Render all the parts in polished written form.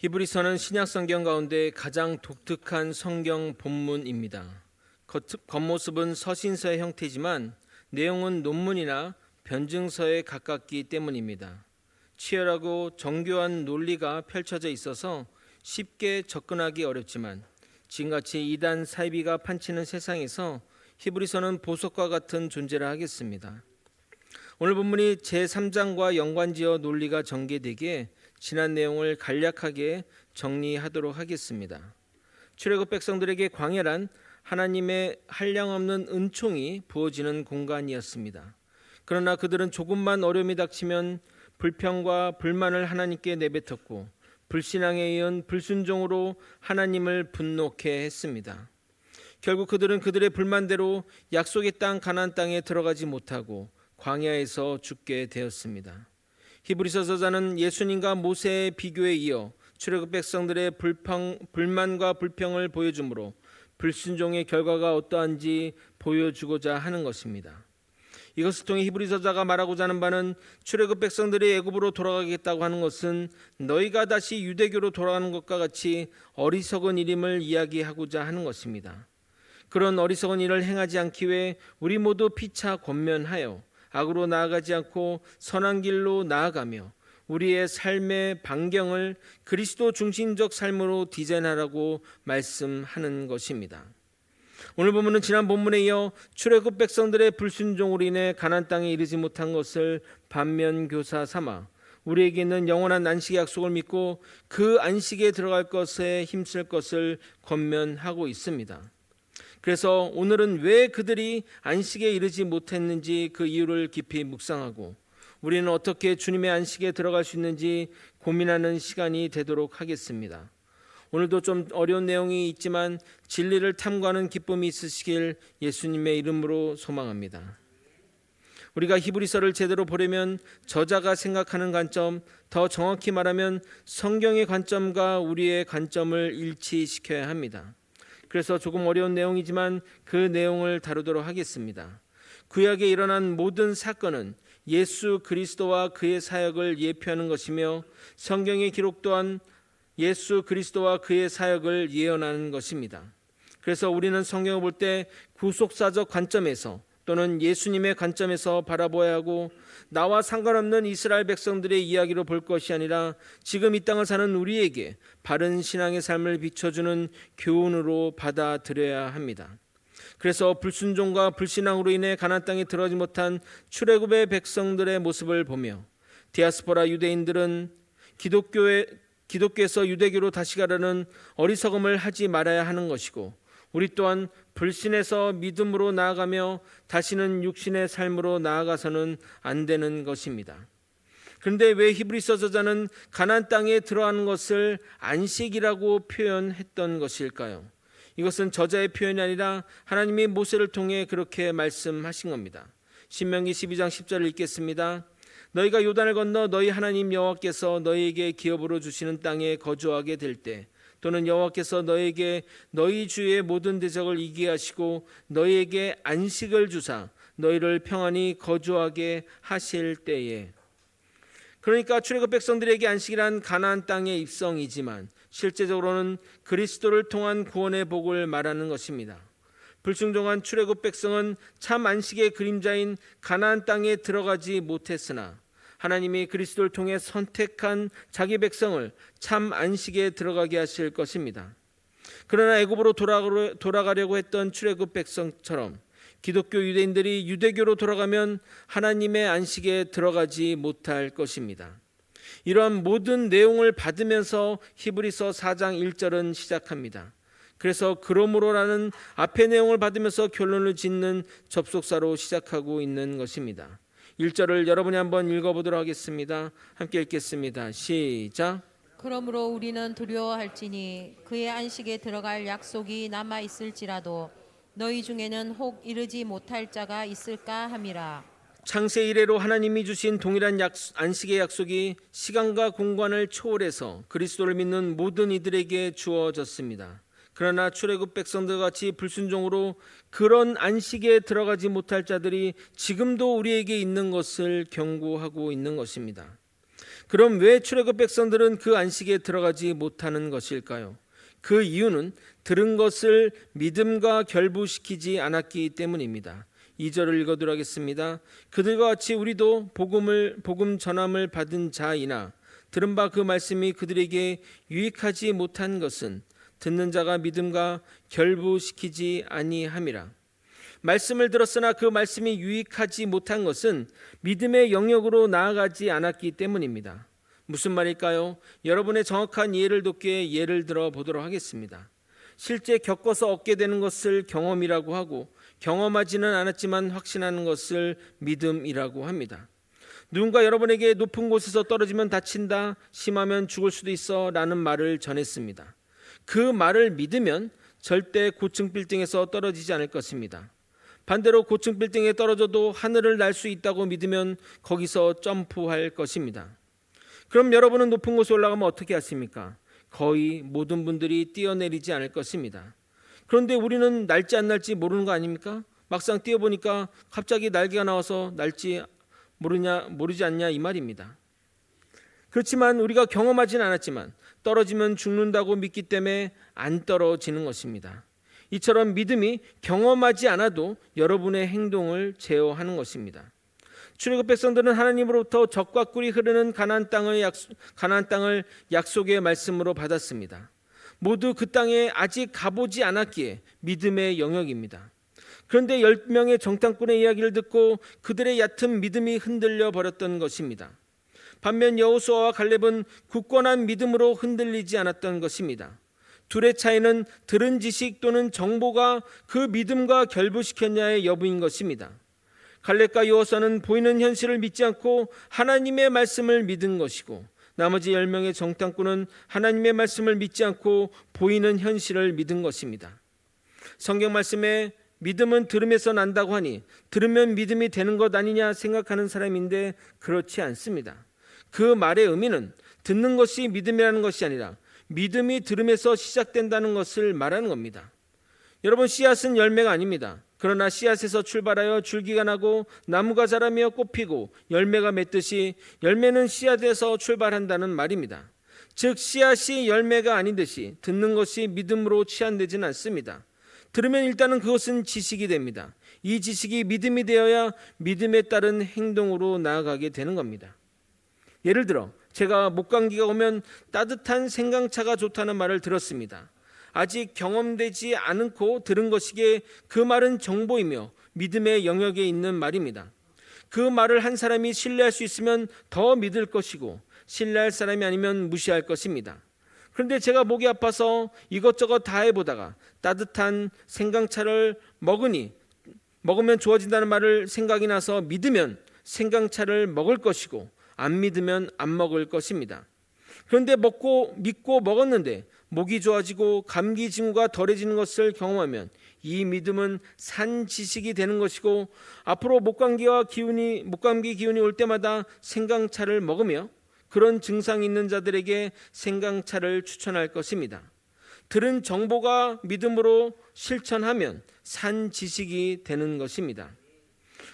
히브리서는 신약 성경 가운데 가장 독특한 성경 본문입니다. 겉모습은 서신서의 형태지만 내용은 논문이나 변증서에 가깝기 때문입니다. 치열하고 정교한 논리가 펼쳐져 있어서 쉽게 접근하기 어렵지만 지금같이 이단 사이비가 판치는 세상에서 히브리서는 보석과 같은 존재를 하겠습니다. 오늘 본문이 제3장과 연관지어 논리가 전개되기에 지난 내용을 간략하게 정리하도록 하겠습니다. 출애굽 백성들에게 광야란 하나님의 한량없는 은총이 부어지는 공간이었습니다. 그러나 그들은 조금만 어려움이 닥치면 불평과 불만을 하나님께 내뱉었고 불신앙에 이은 불순종으로 하나님을 분노케 했습니다. 결국 그들은 그들의 불만대로 약속의 땅 가나안 땅에 들어가지 못하고 광야에서 죽게 되었습니다. 히브리서 저자는 예수님과 모세의 비교에 이어 출애굽 백성들의 불만과 불평을 보여주므로 불순종의 결과가 어떠한지 보여주고자 하는 것입니다. 이것을 통해 히브리서 저자가 말하고자 하는 바는 출애굽 백성들이 애굽으로 돌아가겠다고 하는 것은 너희가 다시 유대교로 돌아가는 것과 같이 어리석은 일임을 이야기하고자 하는 것입니다. 그런 어리석은 일을 행하지 않기 위해 우리 모두 피차 권면하여 악으로 나아가지 않고 선한 길로 나아가며 우리의 삶의 반경을 그리스도 중심적 삶으로 디자인하라고 말씀하는 것입니다. 오늘 본문은 지난 본문에 이어 출애굽 백성들의 불순종으로 인해 가나안 땅에 이르지 못한 것을 반면교사 삼아 우리에게 있는 영원한 안식의 약속을 믿고 그 안식에 들어갈 것에 힘쓸 것을 권면하고 있습니다. 그래서 오늘은 왜 그들이 안식에 이르지 못했는지 그 이유를 깊이 묵상하고 우리는 어떻게 주님의 안식에 들어갈 수 있는지 고민하는 시간이 되도록 하겠습니다. 오늘도 좀 어려운 내용이 있지만 진리를 탐구하는 기쁨이 있으시길 예수님의 이름으로 소망합니다. 우리가 히브리서를 제대로 보려면 저자가 생각하는 관점, 더 정확히 말하면 성경의 관점과 우리의 관점을 일치시켜야 합니다. 그래서 조금 어려운 내용이지만 그 내용을 다루도록 하겠습니다. 구약에 일어난 모든 사건은 예수 그리스도와 그의 사역을 예표하는 것이며 성경의 기록 또한 예수 그리스도와 그의 사역을 예언하는 것입니다. 그래서 우리는 성경을 볼 때 구속사적 관점에서 또는 예수님의 관점에서 바라보아야 하고 나와 상관없는 이스라엘 백성들의 이야기로 볼 것이 아니라 지금 이 땅을 사는 우리에게 바른 신앙의 삶을 비춰주는 교훈으로 받아들여야 합니다. 그래서 불순종과 불신앙으로 인해 가나안 땅에 들어가지 못한 출애굽의 백성들의 모습을 보며 디아스포라 유대인들은 기독교에서 유대교로 다시 가려는 어리석음을 하지 말아야 하는 것이고 우리 또한 불신에서 믿음으로 나아가며 다시는 육신의 삶으로 나아가서는 안 되는 것입니다. 그런데 왜 히브리서 저자는 가나안 땅에 들어가는 것을 안식이라고 표현했던 것일까요? 이것은 저자의 표현이 아니라 하나님이 모세를 통해 그렇게 말씀하신 겁니다. 신명기 12장 10절을 읽겠습니다. 너희가 요단을 건너 너희 하나님 여호와께서 너희에게 기업으로 주시는 땅에 거주하게 될 때 또는 여호와께서 너희에게 너희 주의 모든 대적을 이기게 하시고 너희에게 안식을 주사 너희를 평안히 거주하게 하실 때에. 그러니까 출애굽 백성들에게 안식이란 가나안 땅의 입성이지만 실제적으로는 그리스도를 통한 구원의 복을 말하는 것입니다. 불순종한 출애굽 백성은 참 안식의 그림자인 가나안 땅에 들어가지 못했으나 하나님이 그리스도를 통해 선택한 자기 백성을 참 안식에 들어가게 하실 것입니다. 그러나 애굽으로 돌아가려고 했던 출애굽 백성처럼 기독교 유대인들이 유대교로 돌아가면 하나님의 안식에 들어가지 못할 것입니다. 이러한 모든 내용을 받으면서 히브리서 4장 1절은 시작합니다. 그래서 그러므로라는 앞의 내용을 받으면서 결론을 짓는 접속사로 시작하고 있는 것입니다. 1절을 여러분이 한번 읽어보도록 하겠습니다. 함께 읽겠습니다. 시작. 그러므로 우리는 두려워할지니 그의 안식에 들어갈 약속이 남아 있을지라도 너희 중에는 혹 이르지 못할 자가 있을까 함이라. 창세 이래로 하나님이 주신 동일한 안식의 약속이 시간과 공간을 초월해서 그리스도를 믿는 모든 이들에게 주어졌습니다. 그러나 출애굽 백성들 같이 불순종으로 그런 안식에 들어가지 못할 자들이 지금도 우리에게 있는 것을 경고하고 있는 것입니다. 그럼 왜 출애굽 백성들은 그 안식에 들어가지 못하는 것일까요? 그 이유는 들은 것을 믿음과 결부시키지 않았기 때문입니다. 2절을 읽어드리도록 하겠습니다. 그들과 같이 우리도 복음 전함을 받은 자이나 들은 바 그 말씀이 그들에게 유익하지 못한 것은 듣는 자가 믿음과 결부시키지 아니함이라. 말씀을 들었으나 그 말씀이 유익하지 못한 것은 믿음의 영역으로 나아가지 않았기 때문입니다. 무슨 말일까요? 여러분의 정확한 이해를 돕기 위해 예를 들어 보도록 하겠습니다. 실제 겪어서 얻게 되는 것을 경험이라고 하고 경험하지는 않았지만 확신하는 것을 믿음이라고 합니다. 누군가 여러분에게 높은 곳에서 떨어지면 다친다, 심하면 죽을 수도 있어 라는 말을 전했습니다. 그 말을 믿으면 절대 고층 빌딩에서 떨어지지 않을 것입니다. 반대로 고층 빌딩에 떨어져도 하늘을 날 수 있다고 믿으면 거기서 점프할 것입니다. 그럼 여러분은 높은 곳에 올라가면 어떻게 하십니까? 거의 모든 분들이 뛰어내리지 않을 것입니다. 그런데 우리는 날지 안 날지 모르는 거 아닙니까? 막상 뛰어보니까 갑자기 날개가 나와서 날지 모르지 않냐 이 말입니다. 그렇지만 우리가 경험하진 않았지만 떨어지면 죽는다고 믿기 때문에 안 떨어지는 것입니다. 이처럼 믿음이 경험하지 않아도 여러분의 행동을 제어하는 것입니다. 출애굽 백성들은 하나님으로부터 젖과 꿀이 흐르는 가나안 땅을 약속의 말씀으로 받았습니다. 모두 그 땅에 아직 가보지 않았기에 믿음의 영역입니다. 그런데 10명의 정탐꾼의 이야기를 듣고 그들의 얕은 믿음이 흔들려 버렸던 것입니다. 반면 여호수아와 갈렙은 굳건한 믿음으로 흔들리지 않았던 것입니다. 둘의 차이는 들은 지식 또는 정보가 그 믿음과 결부시켰냐의 여부인 것입니다. 갈렙과 여호수아는 보이는 현실을 믿지 않고 하나님의 말씀을 믿은 것이고 나머지 10명의 정탐꾼은 하나님의 말씀을 믿지 않고 보이는 현실을 믿은 것입니다. 성경 말씀에 믿음은 들음에서 난다고 하니 들으면 믿음이 되는 것 아니냐 생각하는 사람인데 그렇지 않습니다. 그 말의 의미는 듣는 것이 믿음이라는 것이 아니라 믿음이 들음에서 시작된다는 것을 말하는 겁니다. 여러분, 씨앗은 열매가 아닙니다. 그러나 씨앗에서 출발하여 줄기가 나고 나무가 자라며 꽃피고 열매가 맺듯이 열매는 씨앗에서 출발한다는 말입니다. 즉 씨앗이 열매가 아닌 듯이 듣는 것이 믿음으로 치환되지는 않습니다. 들으면 일단은 그것은 지식이 됩니다. 이 지식이 믿음이 되어야 믿음에 따른 행동으로 나아가게 되는 겁니다. 예를 들어 제가 목감기가 오면 따뜻한 생강차가 좋다는 말을 들었습니다. 아직 경험되지 않고 들은 것이기에 그 말은 정보이며 믿음의 영역에 있는 말입니다. 그 말을 한 사람이 신뢰할 수 있으면 더 믿을 것이고 신뢰할 사람이 아니면 무시할 것입니다. 그런데 제가 목이 아파서 이것저것 다 해보다가 따뜻한 생강차를 먹으면 좋아진다는 말을 생각이 나서 믿으면 생강차를 먹을 것이고 안 믿으면 안 먹을 것입니다. 그런데 믿고 먹었는데 목이 좋아지고 감기 징후가 덜해지는 것을 경험하면 이 믿음은 산 지식이 되는 것이고 앞으로 목감기 기운이 올 때마다 생강차를 먹으며 그런 증상이 있는 자들에게 생강차를 추천할 것입니다. 들은 정보가 믿음으로 실천하면 산 지식이 되는 것입니다.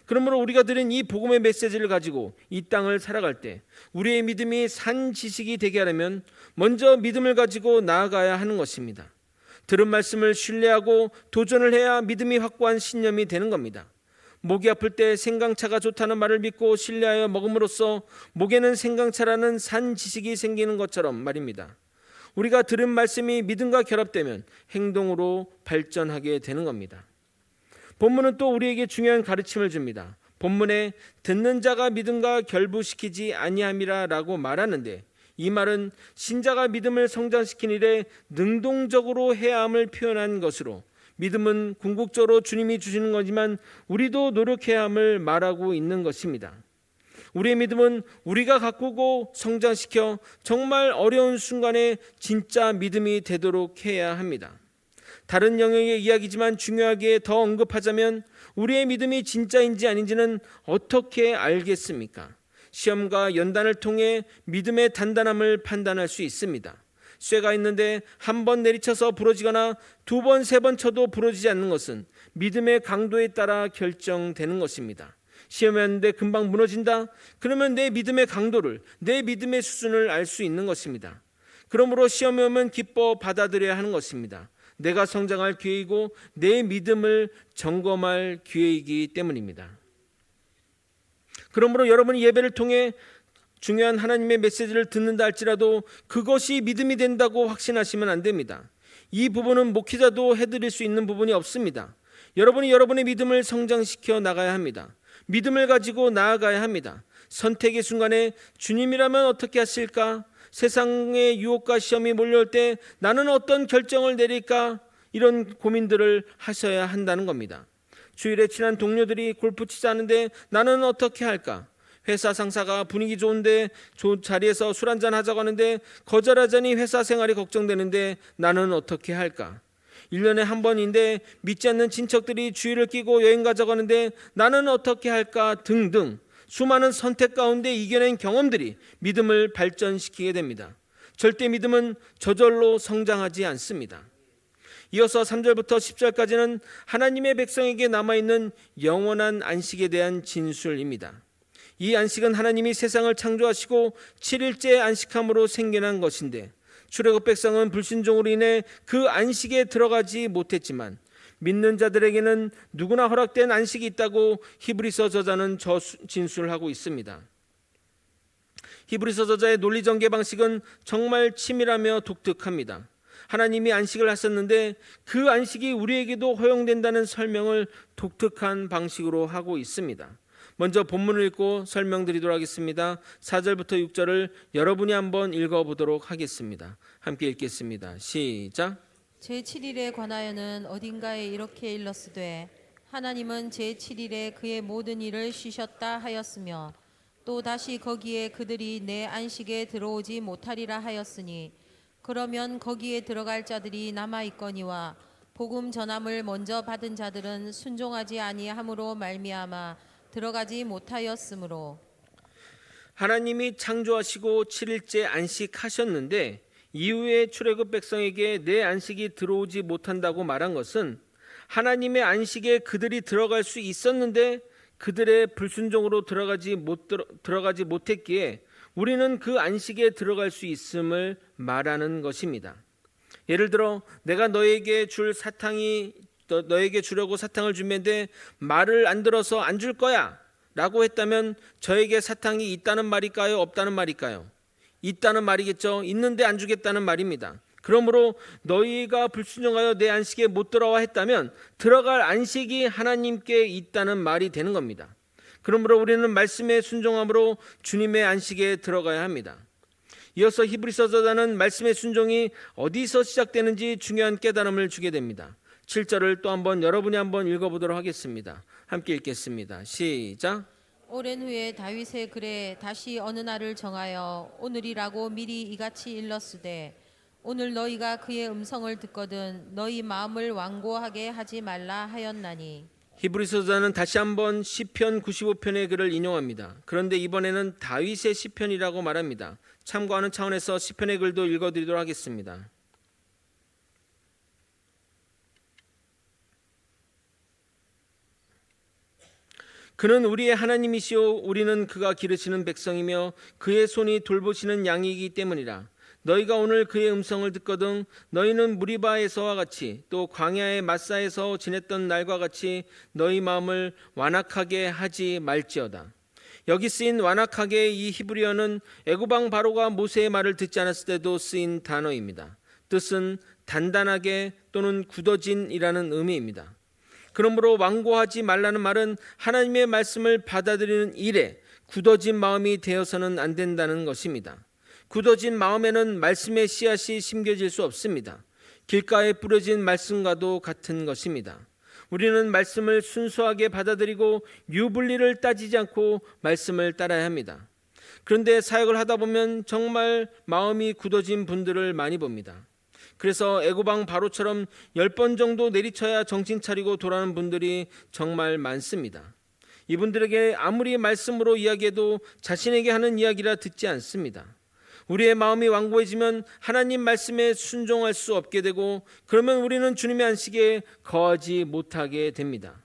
그러므로 우리가 들은 이 복음의 메시지를 가지고 이 땅을 살아갈 때 우리의 믿음이 산 지식이 되게 하려면 먼저 믿음을 가지고 나아가야 하는 것입니다. 들은 말씀을 신뢰하고 도전을 해야 믿음이 확고한 신념이 되는 겁니다. 목이 아플 때 생강차가 좋다는 말을 믿고 신뢰하여 먹음으로써 목에는 생강차라는 산 지식이 생기는 것처럼 말입니다. 우리가 들은 말씀이 믿음과 결합되면 행동으로 발전하게 되는 겁니다. 본문은 또 우리에게 중요한 가르침을 줍니다. 본문에 듣는 자가 믿음과 결부시키지 아니함이라 라고 말하는데 이 말은 신자가 믿음을 성장시킨 일에 능동적으로 해야 함을 표현한 것으로 믿음은 궁극적으로 주님이 주시는 거지만 우리도 노력해야 함을 말하고 있는 것입니다. 우리의 믿음은 우리가 가꾸고 성장시켜 정말 어려운 순간에 진짜 믿음이 되도록 해야 합니다. 다른 영역의 이야기지만 중요하게 더 언급하자면 우리의 믿음이 진짜인지 아닌지는 어떻게 알겠습니까? 시험과 연단을 통해 믿음의 단단함을 판단할 수 있습니다. 쇠가 있는데 한 번 내리쳐서 부러지거나 두 번, 세 번 쳐도 부러지지 않는 것은 믿음의 강도에 따라 결정되는 것입니다. 시험이 왔는데 금방 무너진다? 그러면 내 믿음의 강도를, 내 믿음의 수준을 알 수 있는 것입니다. 그러므로 시험이 오면 기뻐 받아들여야 하는 것입니다. 내가 성장할 기회이고 내 믿음을 점검할 기회이기 때문입니다. 그러므로 여러분이 예배를 통해 중요한 하나님의 메시지를 듣는다 할지라도 그것이 믿음이 된다고 확신하시면 안 됩니다. 이 부분은 목회자도 해드릴 수 있는 부분이 없습니다. 여러분이 여러분의 믿음을 성장시켜 나가야 합니다. 믿음을 가지고 나아가야 합니다. 선택의 순간에 주님이라면 어떻게 하실까? 세상의 유혹과 시험이 몰려올 때 나는 어떤 결정을 내릴까? 이런 고민들을 하셔야 한다는 겁니다. 주일에 친한 동료들이 골프 치자는데 나는 어떻게 할까? 회사 상사가 분위기 좋은데 자리에서 술 한잔 하자고 하는데 거절하자니 회사 생활이 걱정되는데 나는 어떻게 할까? 1년에 한 번인데 믿지 않는 친척들이 주의를 끼고 여행 가자고 하는데 나는 어떻게 할까? 등등 수많은 선택 가운데 이겨낸 경험들이 믿음을 발전시키게 됩니다. 절대 믿음은 저절로 성장하지 않습니다. 이어서 3절부터 10절까지는 하나님의 백성에게 남아있는 영원한 안식에 대한 진술입니다. 이 안식은 하나님이 세상을 창조하시고 7일째 안식함으로 생겨난 것인데 출애굽 백성은 불순종으로 인해 그 안식에 들어가지 못했지만 믿는 자들에게는 누구나 허락된 안식이 있다고 히브리서 저자는 진술하고 있습니다. 히브리서 저자의 논리 전개 방식은 정말 치밀하며 독특합니다. 하나님이 안식을 하셨는데 그 안식이 우리에게도 허용된다는 설명을 독특한 방식으로 하고 있습니다. 먼저 본문을 읽고 설명드리도록 하겠습니다. 4절부터 6절을 여러분이 한번 읽어보도록 하겠습니다. 함께 읽겠습니다. 시작. 제7일에 관하여는 어딘가에 이렇게 일렀으되 하나님은 제7일에 그의 모든 일을 쉬셨다 하였으며 또 다시 거기에 그들이 내 안식에 들어오지 못하리라 하였으니 그러면 거기에 들어갈 자들이 남아있거니와 복음 전함을 먼저 받은 자들은 순종하지 아니함으로 말미암아 들어가지 못하였으므로. 하나님이 창조하시고 7일째 안식하셨는데 이후에 출애굽 백성에게 내 안식이 들어오지 못한다고 말한 것은 하나님의 안식에 그들이 들어갈 수 있었는데 그들의 불순종으로 들어가지 못했기에 우리는 그 안식에 들어갈 수 있음을 말하는 것입니다. 예를 들어 내가 너에게 주려고 사탕을 주면데 말을 안 들어서 안 줄 거야 라고 했다면 저에게 사탕이 있다는 말일까요? 없다는 말일까요? 있다는 말이겠죠. 있는데 안 주겠다는 말입니다. 그러므로 너희가 불순종하여 내 안식에 못 들어와 했다면 들어갈 안식이 하나님께 있다는 말이 되는 겁니다. 그러므로 우리는 말씀에 순종함으로 주님의 안식에 들어가야 합니다. 이어서 히브리서 저자는 말씀의 순종이 어디서 시작되는지 중요한 깨달음을 주게 됩니다. 7절을 또 한번 여러분이 한번 읽어보도록 하겠습니다. 함께 읽겠습니다. 시작. 오랜 후에 다윗의 글에 다시 어느 날을 정하여 오늘이라고 미리 이같이 일렀으되 오늘 너희가 그의 음성을 듣거든 너희 마음을 완고하게 하지 말라 하였나니. 히브리서 저자는 다시 한번 시편 95편의 글을 인용합니다. 그런데 이번에는 다윗의 시편이라고 말합니다. 참고하는 차원에서 시편의 글도 읽어드리도록 하겠습니다. 그는 우리의 하나님이시오 우리는 그가 기르시는 백성이며 그의 손이 돌보시는 양이기 때문이라. 너희가 오늘 그의 음성을 듣거든 너희는 무리바에서와 같이 또 광야의 마사에서 지냈던 날과 같이 너희 마음을 완악하게 하지 말지어다. 여기 쓰인 완악하게 이 히브리어는 애굽 왕 바로가 모세의 말을 듣지 않았을 때도 쓰인 단어입니다. 뜻은 단단하게 또는 굳어진이라는 의미입니다. 그러므로 완고하지 말라는 말은 하나님의 말씀을 받아들이는 일에 굳어진 마음이 되어서는 안 된다는 것입니다. 굳어진 마음에는 말씀의 씨앗이 심겨질 수 없습니다. 길가에 뿌려진 말씀과도 같은 것입니다. 우리는 말씀을 순수하게 받아들이고 유불리를 따지지 않고 말씀을 따라야 합니다. 그런데 사역을 하다 보면 정말 마음이 굳어진 분들을 많이 봅니다. 그래서 애굽 왕 바로처럼 10번 정도 내리쳐야 정신 차리고 돌아오는 분들이 정말 많습니다. 이분들에게 아무리 말씀으로 이야기해도 자신에게 하는 이야기라 듣지 않습니다. 우리의 마음이 완고해지면 하나님 말씀에 순종할 수 없게 되고 그러면 우리는 주님의 안식에 거하지 못하게 됩니다.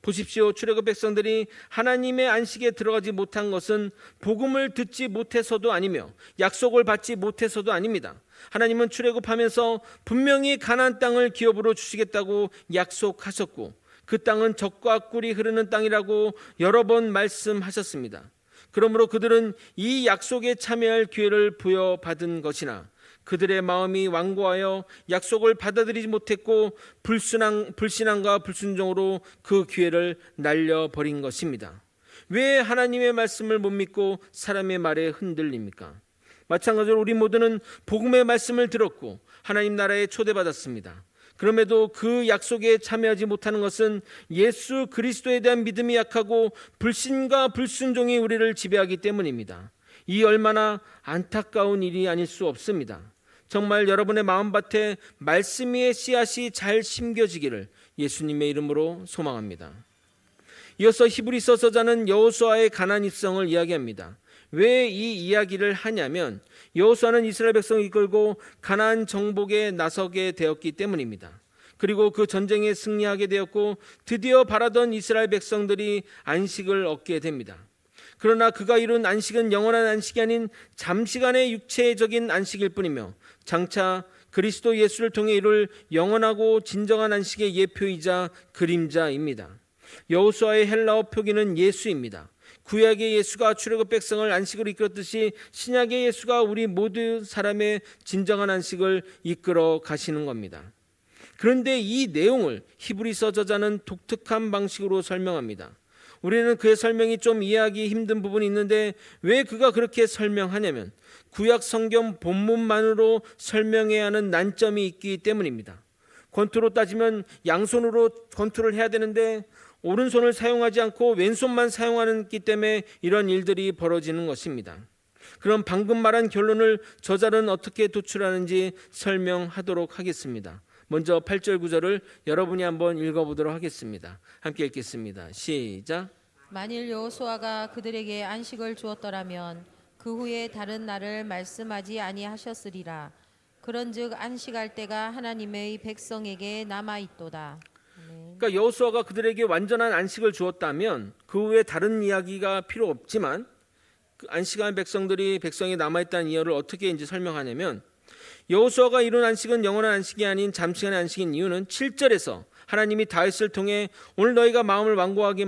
보십시오. 출애굽 백성들이 하나님의 안식에 들어가지 못한 것은 복음을 듣지 못해서도 아니며 약속을 받지 못해서도 아닙니다. 하나님은 출애굽하면서 분명히 가나안 땅을 기업으로 주시겠다고 약속하셨고 그 땅은 젖과 꿀이 흐르는 땅이라고 여러 번 말씀하셨습니다. 그러므로 그들은 이 약속에 참여할 기회를 부여받은 것이나 그들의 마음이 완고하여 약속을 받아들이지 못했고 불신앙과 불순종으로 그 기회를 날려버린 것입니다. 왜 하나님의 말씀을 못 믿고 사람의 말에 흔들립니까? 마찬가지로 우리 모두는 복음의 말씀을 들었고 하나님 나라에 초대받았습니다. 그럼에도 그 약속에 참여하지 못하는 것은 예수 그리스도에 대한 믿음이 약하고 불신과 불순종이 우리를 지배하기 때문입니다. 이 얼마나 안타까운 일이 아닐 수 없습니다. 정말 여러분의 마음밭에 말씀의 씨앗이 잘 심겨지기를 예수님의 이름으로 소망합니다. 이어서 히브리서 저자는 여호수아의 가나안 입성을 이야기합니다. 왜 이 이야기를 하냐면 여호수아는 이스라엘 백성을 이끌고 가나안 정복에 나서게 되었기 때문입니다. 그리고 그 전쟁에 승리하게 되었고 드디어 바라던 이스라엘 백성들이 안식을 얻게 됩니다. 그러나 그가 이룬 안식은 영원한 안식이 아닌 잠시간의 육체적인 안식일 뿐이며 장차 그리스도 예수를 통해 이룰 영원하고 진정한 안식의 예표이자 그림자입니다. 여호수아의 헬라어 표기는 예수입니다. 구약의 예수가 출애굽 백성을 안식으로 이끌었듯이 신약의 예수가 우리 모두 사람의 진정한 안식을 이끌어 가시는 겁니다. 그런데 이 내용을 히브리서 저자는 독특한 방식으로 설명합니다. 우리는 그의 설명이 좀 이해하기 힘든 부분이 있는데 왜 그가 그렇게 설명하냐면 구약 성경 본문만으로 설명해야 하는 난점이 있기 때문입니다. 권투로 따지면 양손으로 권투를 해야 되는데 오른손을 사용하지 않고 왼손만 사용하기 때문에 이런 일들이 벌어지는 것입니다. 그럼 방금 말한 결론을 저자는 어떻게 도출하는지 설명하도록 하겠습니다. 먼저 8절 9절을 여러분이 한번 읽어보도록 하겠습니다. 함께 읽겠습니다. 시작. 만일 여호수아가 그들에게 안식을 주었더라면 그 후에 다른 날을 말씀하지 아니하셨으리라. 그런즉 안식할 때가 하나님의 백성에게 남아 있도다. 그러니까 여호수아가 그들에게 완전한 안식을 주었다면 그 후에 다른 이야기가 필요 없지만 그 안식한 백성이 남아있다는 이유를 어떻게 이제 설명하냐면 여호수아가 이룬 안식은 영원한 안식이 아닌 잠시간의 안식인 이유는 7절에서 하나님이 다윗을 통해 오늘 너희가 마음을 완고하게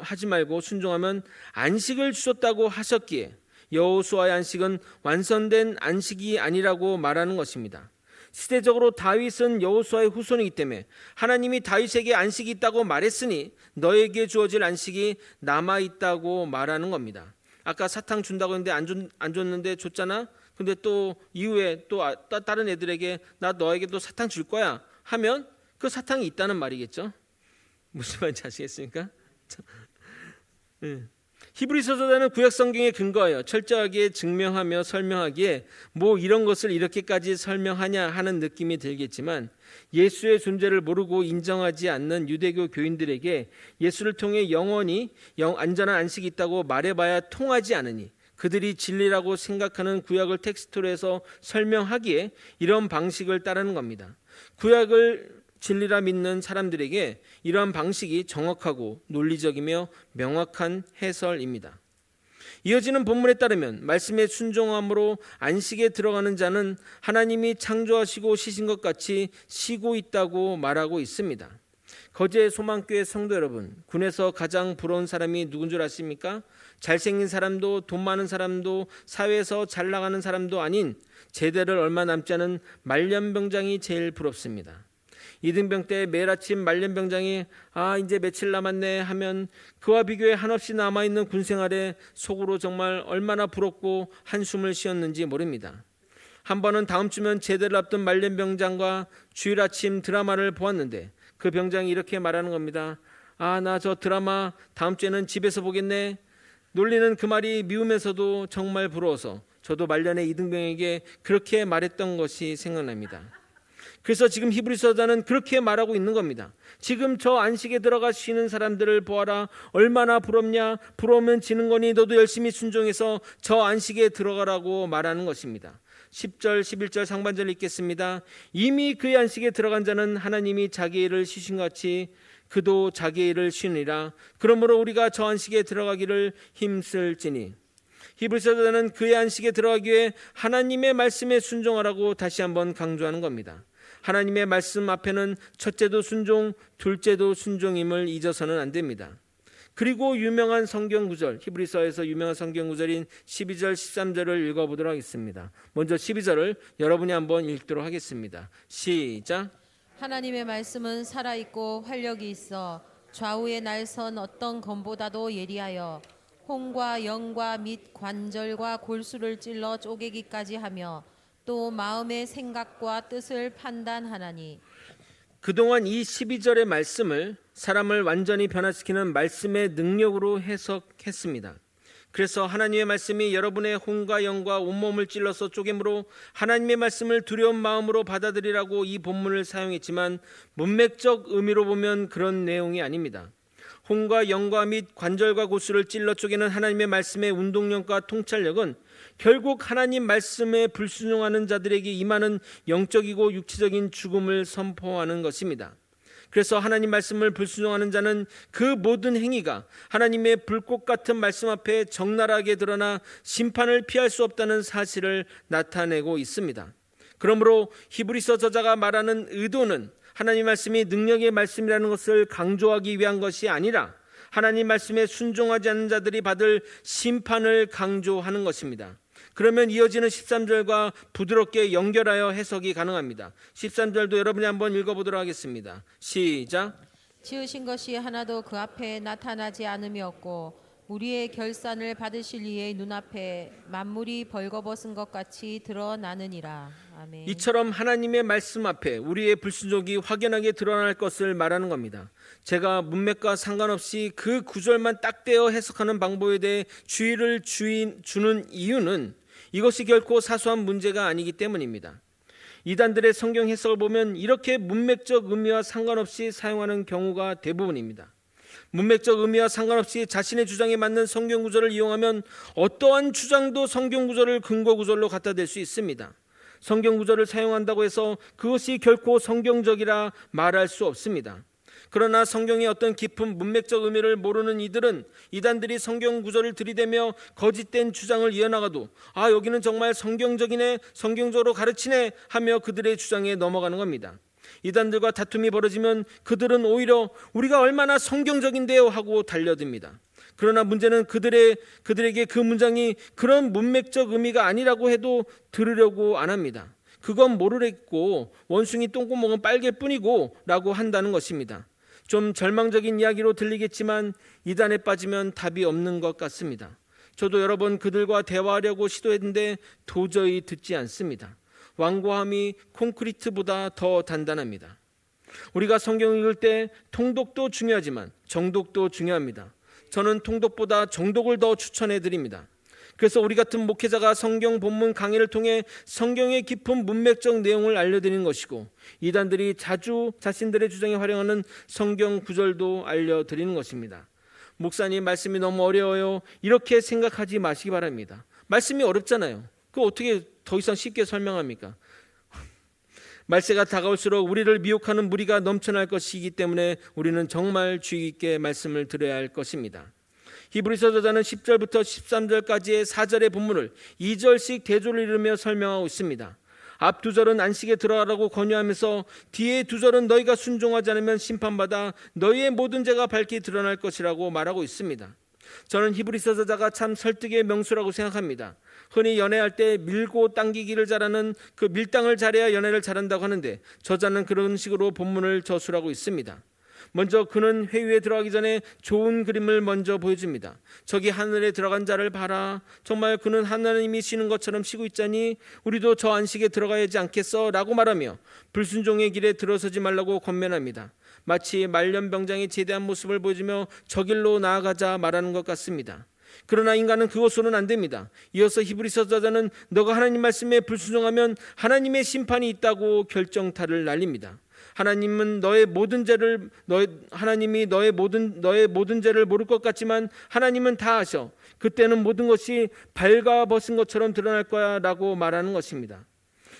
하지 말고 순종하면 안식을 주셨다고 하셨기에 여호수아의 안식은 완성된 안식이 아니라고 말하는 것입니다. 시대적으로 다윗은 여호수아의 후손이기 때문에 하나님이 다윗에게 안식이 있다고 말했으니 너에게 주어질 안식이 남아있다고 말하는 겁니다. 아까 사탕 준다고 했는데 안 줬는데 줬잖아. 근데 또 이후에 또 다른 애들에게 나 너에게 또 사탕 줄 거야 하면 그 사탕이 있다는 말이겠죠. 무슨 말인지 아시겠습니까? 히브리서 저자는 구약 성경에 근거하여 철저하게 증명하며 설명하기에 뭐 이런 것을 이렇게까지 설명하냐 하는 느낌이 들겠지만 예수의 존재를 모르고 인정하지 않는 유대교 교인들에게 예수를 통해 영원히 안전한 안식이 있다고 말해봐야 통하지 않으니 그들이 진리라고 생각하는 구약을 텍스트로 해서 설명하기에 이런 방식을 따르는 겁니다. 구약을 진리라 믿는 사람들에게 이러한 방식이 정확하고 논리적이며 명확한 해설입니다. 이어지는 본문에 따르면 말씀에 순종함으로 안식에 들어가는 자는 하나님이 창조하시고 쉬신 것 같이 쉬고 있다고 말하고 있습니다. 거제 소망교회 성도 여러분, 군에서 가장 부러운 사람이 누군 줄 아십니까? 잘생긴 사람도 돈 많은 사람도 사회에서 잘 나가는 사람도 아닌 제대를 얼마 남지 않은 말년병장이 제일 부럽습니다. 이등병 때 매일 아침 말년병장이 이제 며칠 남았네 하면 그와 비교해 한없이 남아있는 군생활에 속으로 정말 얼마나 부럽고 한숨을 쉬었는지 모릅니다. 한 번은 다음 주면 제대를 앞둔 말년병장과 주일 아침 드라마를 보았는데 그 병장이 이렇게 말하는 겁니다. 나 저 드라마 다음 주에는 집에서 보겠네. 놀리는 그 말이 미우면서도 정말 부러워서 저도 말년의 이등병에게 그렇게 말했던 것이 생각납니다. 그래서 지금 히브리서 저자는 그렇게 말하고 있는 겁니다. 지금 저 안식에 들어가 쉬는 사람들을 보아라. 얼마나 부럽냐. 부러우면 지는 거니 너도 열심히 순종해서 저 안식에 들어가라고 말하는 것입니다. 10절 11절 상반절 읽겠습니다. 이미 그의 안식에 들어간 자는 하나님이 자기 일을 쉬신 것 같이 그도 자기 일을 쉬니라. 그러므로 우리가 저 안식에 들어가기를 힘쓸지니. 히브리서자는 그의 안식에 들어가기 위해 하나님의 말씀에 순종하라고 다시 한번 강조하는 겁니다. 하나님의 말씀 앞에는 첫째도 순종, 둘째도 순종임을 잊어서는 안 됩니다. 그리고 유명한 성경 구절, 히브리서에서 유명한 성경 구절인 12절 13절을 읽어보도록 하겠습니다. 먼저 12절을 여러분이 한번 읽도록 하겠습니다. 시작. 하나님의 말씀은 살아있고 활력이 있어 좌우에 날선 어떤 검보다도 예리하여 혼과 영과 및 관절과 골수를 찔러 쪼개기까지 하며 또 마음의 생각과 뜻을 판단하나니. 그동안 이 12절의 말씀을 사람을 완전히 변화시키는 말씀의 능력으로 해석했습니다. 그래서 하나님의 말씀이 여러분의 혼과 영과 온몸을 찔러서 쪼개므로 하나님의 말씀을 두려운 마음으로 받아들이라고 이 본문을 사용했지만 문맥적 의미로 보면 그런 내용이 아닙니다. 혼과 영과 및 관절과 고수를 찔러 쪼개는 하나님의 말씀의 운동력과 통찰력은 결국 하나님 말씀에 불순종하는 자들에게 임하는 영적이고 육체적인 죽음을 선포하는 것입니다. 그래서 하나님 말씀을 불순종하는 자는 그 모든 행위가 하나님의 불꽃 같은 말씀 앞에 적나라하게 드러나 심판을 피할 수 없다는 사실을 나타내고 있습니다. 그러므로 히브리서 저자가 말하는 의도는 하나님 말씀이 능력의 말씀이라는 것을 강조하기 위한 것이 아니라 하나님 말씀에 순종하지 않는 자들이 받을 심판을 강조하는 것입니다. 그러면 이어지는 13절과 부드럽게 연결하여 해석이 가능합니다. 13절도 여러분이 한번 읽어보도록 하겠습니다. 시작. 지으신 것이 하나도 그 앞에 나타나지 않음이 없고 우리의 결산을 받으실 이의 눈앞에 만물이 벌거벗은 것 같이 드러나느니라. 아멘. 이처럼 하나님의 말씀 앞에 우리의 불순종이 확연하게 드러날 것을 말하는 겁니다. 제가 문맥과 상관없이 그 구절만 딱 떼어 해석하는 방법에 대해 주의를 주는 이유는 이것이 결코 사소한 문제가 아니기 때문입니다. 이단들의 성경 해석을 보면 이렇게 문맥적 의미와 상관없이 사용하는 경우가 대부분입니다. 문맥적 의미와 상관없이 자신의 주장에 맞는 성경 구절을 이용하면 어떠한 주장도 성경 구절을 근거 구절로 갖다 댈 수 있습니다. 성경 구절을 사용한다고 해서 그것이 결코 성경적이라 말할 수 없습니다. 그러나 성경의 어떤 깊은 문맥적 의미를 모르는 이들은 이단들이 성경 구절을 들이대며 거짓된 주장을 이어나가도 여기는 정말 성경적이네, 성경적으로 가르치네 하며 그들의 주장에 넘어가는 겁니다. 이단들과 다툼이 벌어지면 그들은 오히려 우리가 얼마나 성경적인데요 하고 달려듭니다. 그러나 문제는 그들에게 그 문장이 그런 문맥적 의미가 아니라고 해도 들으려고 안 합니다. 그건 모르겠고 원숭이 똥구멍은 빨개일 뿐이고 라고 한다는 것입니다. 좀 절망적인 이야기로 들리겠지만 이단에 빠지면 답이 없는 것 같습니다. 저도 여러 번 그들과 대화하려고 시도했는데 도저히 듣지 않습니다. 완고함이 콘크리트보다 더 단단합니다. 우리가 성경 읽을 때 통독도 중요하지만 정독도 중요합니다. 저는 통독보다 정독을 더 추천해 드립니다. 그래서 우리 같은 목회자가 성경 본문 강의를 통해 성경의 깊은 문맥적 내용을 알려드리는 것이고 이단들이 자주 자신들의 주장에 활용하는 성경 구절도 알려드리는 것입니다. 목사님 말씀이 너무 어려워요. 이렇게 생각하지 마시기 바랍니다. 말씀이 어렵잖아요. 그거 어떻게 더 이상 쉽게 설명합니까? 말세가 다가올수록 우리를 미혹하는 무리가 넘쳐날 것이기 때문에 우리는 정말 주의 깊게 말씀을 들어야 할 것입니다. 히브리서 저자는 10절부터 13절까지의 4절의 본문을 2절씩 대조를 이루며 설명하고 있습니다. 앞 두 절은 안식에 들어가라고 권유하면서 뒤에 두 절은 너희가 순종하지 않으면 심판받아 너희의 모든 죄가 밝히 드러날 것이라고 말하고 있습니다. 저는 히브리서 저자가 참 설득의 명수라고 생각합니다. 흔히 연애할 때 밀고 당기기를 잘하는 그 밀당을 잘해야 연애를 잘한다고 하는데 저자는 그런 식으로 본문을 저술하고 있습니다. 먼저 그는 회유에 들어가기 전에 좋은 그림을 먼저 보여줍니다. 저기 하늘에 들어간 자를 봐라. 정말 그는 하나님이 쉬는 것처럼 쉬고 있자니 우리도 저 안식에 들어가야 하지 않겠어? 라고 말하며 불순종의 길에 들어서지 말라고 권면합니다. 마치 말년병장이 제대한 모습을 보여주며 저 길로 나아가자 말하는 것 같습니다. 그러나 인간은 그것으로는 안 됩니다. 이어서 히브리서 저자는 너가 하나님 말씀에 불순종하면 하나님의 심판이 있다고 결정타를 날립니다. 하나님은 너의 모든 죄를 너의 모든 죄를 모를 것 같지만 하나님은 다 아셔. 그때는 모든 것이 발가벗은 것처럼 드러날 거야라고 말하는 것입니다.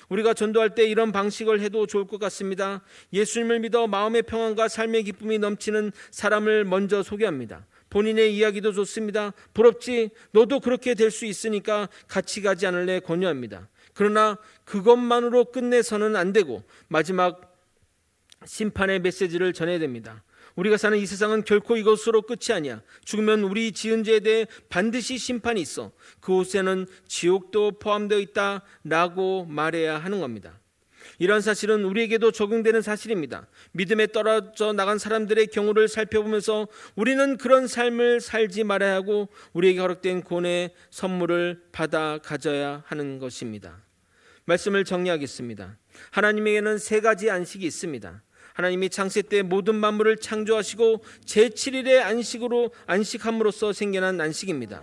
우리가 전도할 때 이런 방식을 해도 좋을 것 같습니다. 예수님을 믿어 마음의 평안과 삶의 기쁨이 넘치는 사람을 먼저 소개합니다. 본인의 이야기도 좋습니다. 부럽지? 너도 그렇게 될 수 있으니까 같이 가지 않을래? 권유합니다. 그러나 그것만으로 끝내서는 안 되고 마지막 심판의 메시지를 전해야 됩니다. 우리가 사는 이 세상은 결코 이것으로 끝이 아니야. 죽으면 우리 지은 죄에 대해 반드시 심판이 있어. 그곳에는 지옥도 포함되어 있다라고 말해야 하는 겁니다. 이런 사실은 우리에게도 적용되는 사실입니다. 믿음에 떨어져 나간 사람들의 경우를 살펴보면서 우리는 그런 삶을 살지 말아야 하고 우리에게 허락된 구원의 선물을 받아 가져야 하는 것입니다. 말씀을 정리하겠습니다. 하나님에게는 세 가지 안식이 있습니다. 하나님이 창세 때 모든 만물을 창조하시고 제7일의 안식함으로써 생겨난 안식입니다.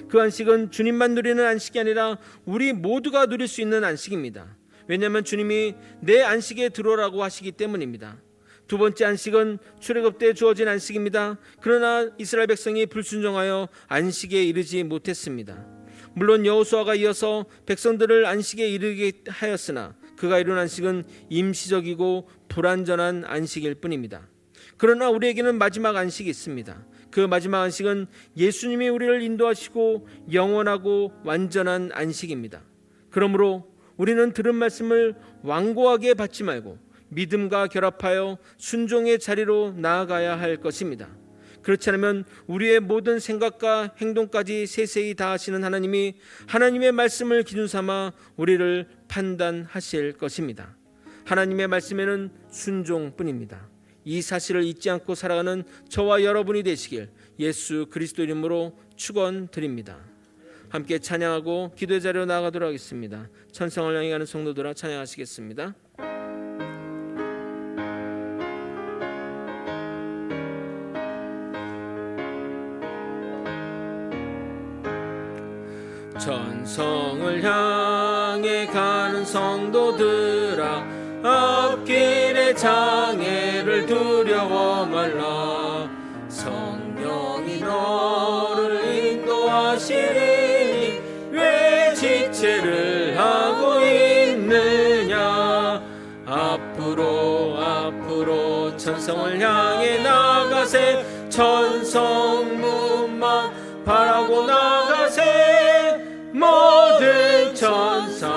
그 안식은 주님만 누리는 안식이 아니라 우리 모두가 누릴 수 있는 안식입니다. 왜냐하면 주님이 내 안식에 들어오라고 하시기 때문입니다. 두 번째 안식은 출애굽 때 주어진 안식입니다. 그러나 이스라엘 백성이 불순종하여 안식에 이르지 못했습니다. 물론 여호수아가 이어서 백성들을 안식에 이르게 하였으나 그가 이룬 안식은 임시적이고 불완전한 안식일 뿐입니다. 그러나 우리에게는 마지막 안식이 있습니다. 그 마지막 안식은 예수님이 우리를 인도하시고 영원하고 완전한 안식입니다. 그러므로 우리는 들은 말씀을 완고하게 받지 말고 믿음과 결합하여 순종의 자리로 나아가야 할 것입니다. 그렇지 않으면 우리의 모든 생각과 행동까지 세세히 다 하시는 하나님이 하나님의 말씀을 기준 삼아 우리를 판단하실 것입니다. 하나님의 말씀에는 순종뿐입니다. 이 사실을 잊지 않고 살아가는 저와 여러분이 되시길 예수 그리스도 이름으로 축원드립니다. 함께 찬양하고 기도의 자리로 나아가도록 하겠습니다. 천성을 향해 가는 성도들아 찬양하시겠습니다. 천성을 향해 가는 성도들아 앞길의 장애를 두려워 말라. 성령이 너를 인도하시리니 왜 지체를 하고 있느냐. 앞으로 천성을 향해 나가세. 천성문만 바라고 나가세. 모든 천사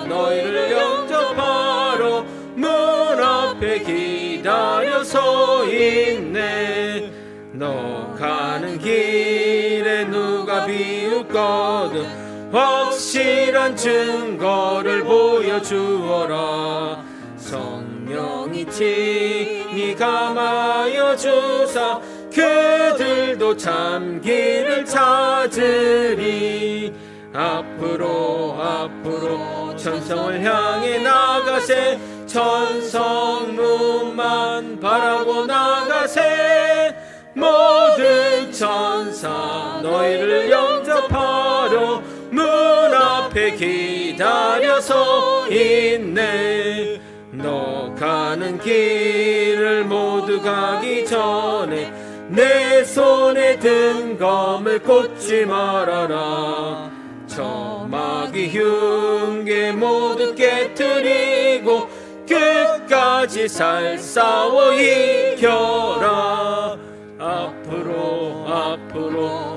너희를 영접하러 문 앞에 기다려 서 있네. 너 가는 길에 누가 비웃거든 확실한 증거를 보여주어라. 성령이 친히 감하여 주사 그들도 참 길을 찾으리. 앞으로 천성을 향해 나가세. 천성문만 바라고 나가세. 모든 천사 너희를 영접하러 문 앞에 기다려서 있네. 너 가는 길을 모두 가기 전에 내 손에 든 검을 꽂지 말아라. 저마귀 흉계 모두 깨트리고 끝까지 살 싸워 이겨라. 앞으로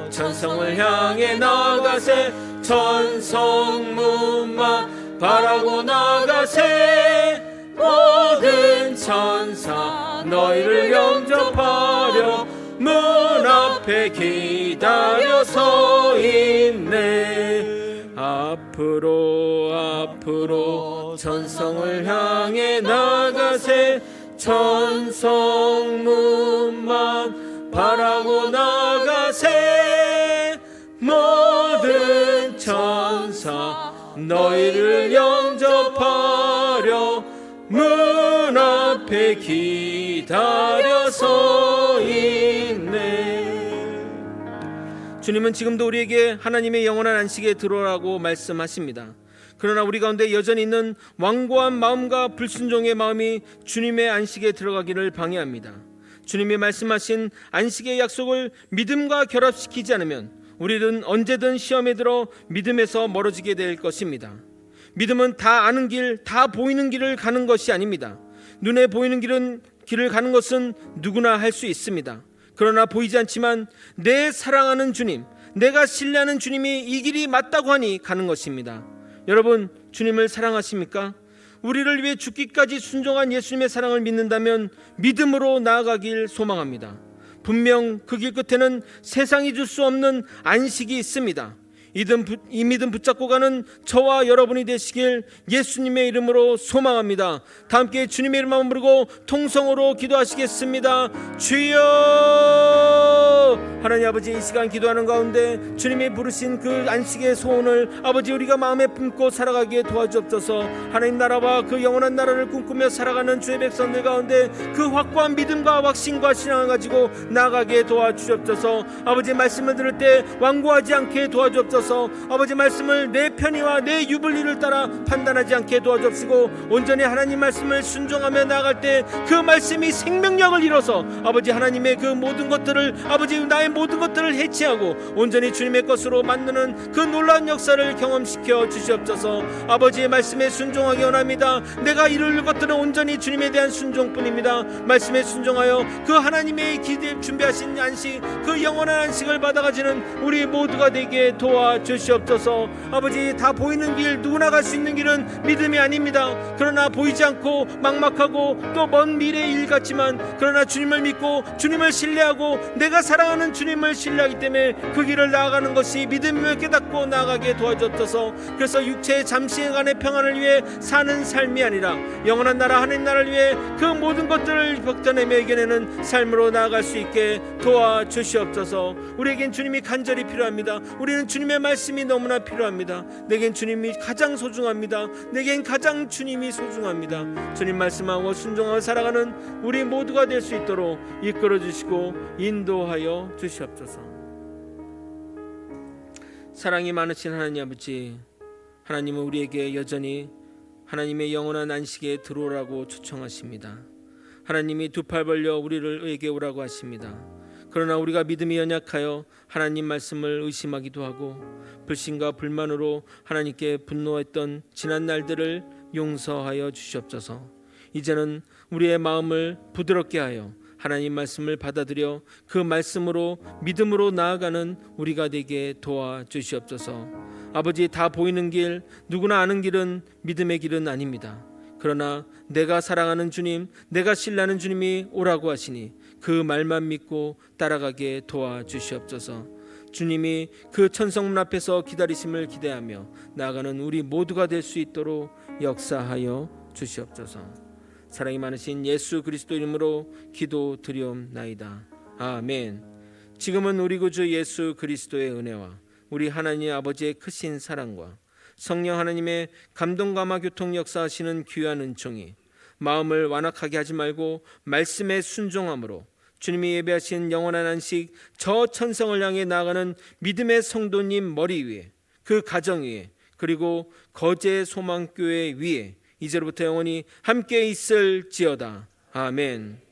천성을 향해 나가세. 천성문만 바라고 나가세. 모든 천사 너희를 영접하려 문 앞에 기다려 서 있네. 앞으로 천성을 향해 나가세. 천성문만 바라고 나가세. 모든 천사 너희를 영접하려 문 앞에 기다려 서 있네. 주님은 지금도 우리에게 하나님의 영원한 안식에 들어오라고 말씀하십니다. 그러나 우리 가운데 여전히 있는 완고한 마음과 불순종의 마음이 주님의 안식에 들어가기를 방해합니다. 주님이 말씀하신 안식의 약속을 믿음과 결합시키지 않으면 우리는 언제든 시험에 들어 믿음에서 멀어지게 될 것입니다. 믿음은 다 아는 길, 다 보이는 길을 가는 것이 아닙니다. 눈에 보이는 길을 가는 것은 누구나 할 수 있습니다. 그러나 보이지 않지만 내 사랑하는 주님, 내가 신뢰하는 주님이 이 길이 맞다고 하니 가는 것입니다. 여러분, 주님을 사랑하십니까? 우리를 위해 죽기까지 순종한 예수님의 사랑을 믿는다면 믿음으로 나아가길 소망합니다. 분명 그 길 끝에는 세상이 줄 수 없는 안식이 있습니다. 이 믿음 붙잡고 가는 저와 여러분이 되시길 예수님의 이름으로 소망합니다. 다 함께 주님의 이름만 부르고 통성으로 기도하시겠습니다. 주여! 하나님 아버지, 이 시간 기도하는 가운데 주님이 부르신 그 안식의 소원을 아버지 우리가 마음에 품고 살아가기에 도와주옵소서. 하나님 나라와 그 영원한 나라를 꿈꾸며 살아가는 주의 백성들 가운데 그 확고한 믿음과 확신과 신앙을 가지고 나아가게 도와주옵소서. 아버지 말씀을 들을 때 완고하지 않게 도와주옵소서. 아버지 말씀을 내 편의와 내 유불리를 따라 판단하지 않게 도와주옵시고 온전히 하나님 말씀을 순종하며 나아갈 때 그 말씀이 생명력을 이뤄서 아버지 하나님의 그 모든 것들을 아버지 나의 모든 것들을 해체하고 온전히 주님의 것으로 만드는 그 놀라운 역사를 경험시켜 주시옵소서. 아버지의 말씀에 순종하기 원합니다. 내가 이룰 것들은 온전히 주님에 대한 순종뿐입니다. 말씀에 순종하여 그 하나님의 기대 준비하신 안식, 그 영원한 안식을 받아가지는 우리 모두가 되게 도와주시옵소서. 아버지, 다 보이는 길, 누구나 갈 수 있는 길은 믿음이 아닙니다. 그러나 보이지 않고 막막하고 또 먼 미래의 일 같지만 그러나 주님을 믿고 주님을 신뢰하고 내가 사랑하는 주님을 신뢰하기 때문에 그 길을 나아가는 것이 믿음임을 깨닫고 나아가게 도와주옵소서. 그래서 육체의 잠시간의 평안을 위해 사는 삶이 아니라 영원한 나라 하나님 나라를 위해 그 모든 것들을 벽전내며 이겨내는 삶으로 나아갈 수 있게 도와주시옵소서. 우리에겐 주님이 간절히 필요합니다. 우리는 주님의 말씀이 너무나 필요합니다. 내겐 주님이 가장 소중합니다. 내겐 가장 주님이 소중합니다. 주님 말씀하고 순종하고 살아가는 우리 모두가 될 수 있도록 이끌어 주시고 인도하여 주시옵소서. 사랑이 많으신 하나님 아버지, 하나님은 우리에게 여전히 하나님의 영원한 안식에 들어오라고 초청하십니다. 하나님이 두 팔 벌려 우리에게 오라고 하십니다. 그러나 우리가 믿음이 연약하여 하나님 말씀을 의심하기도 하고 불신과 불만으로 하나님께 분노했던 지난 날들을 용서하여 주시옵소서. 이제는 우리의 마음을 부드럽게 하여 하나님 말씀을 받아들여 그 말씀으로 믿음으로 나아가는 우리가 되게 도와주시옵소서. 아버지, 다 보이는 길, 누구나 아는 길은 믿음의 길은 아닙니다. 그러나 내가 사랑하는 주님, 내가 신뢰하는 주님이 오라고 하시니 그 말만 믿고 따라가게 도와주시옵소서. 주님이 그 천성문 앞에서 기다리심을 기대하며 나아가는 우리 모두가 될 수 있도록 역사하여 주시옵소서. 사랑이 많으신 예수 그리스도 이름으로 기도드리옵나이다. 아멘. 지금은 우리 구주 예수 그리스도의 은혜와 우리 하나님 아버지의 크신 사랑과 성령 하나님의 감동감화 교통 역사하시는 귀한 은총이 마음을 완악하게 하지 말고 말씀에 순종함으로 주님이 예배하신 영원한 안식, 저 천성을 향해 나아가는 믿음의 성도님 머리 위에, 그 가정 위에, 그리고 거제 소망교회 위에 이제로부터 영원히 함께 있을지어다. 아멘.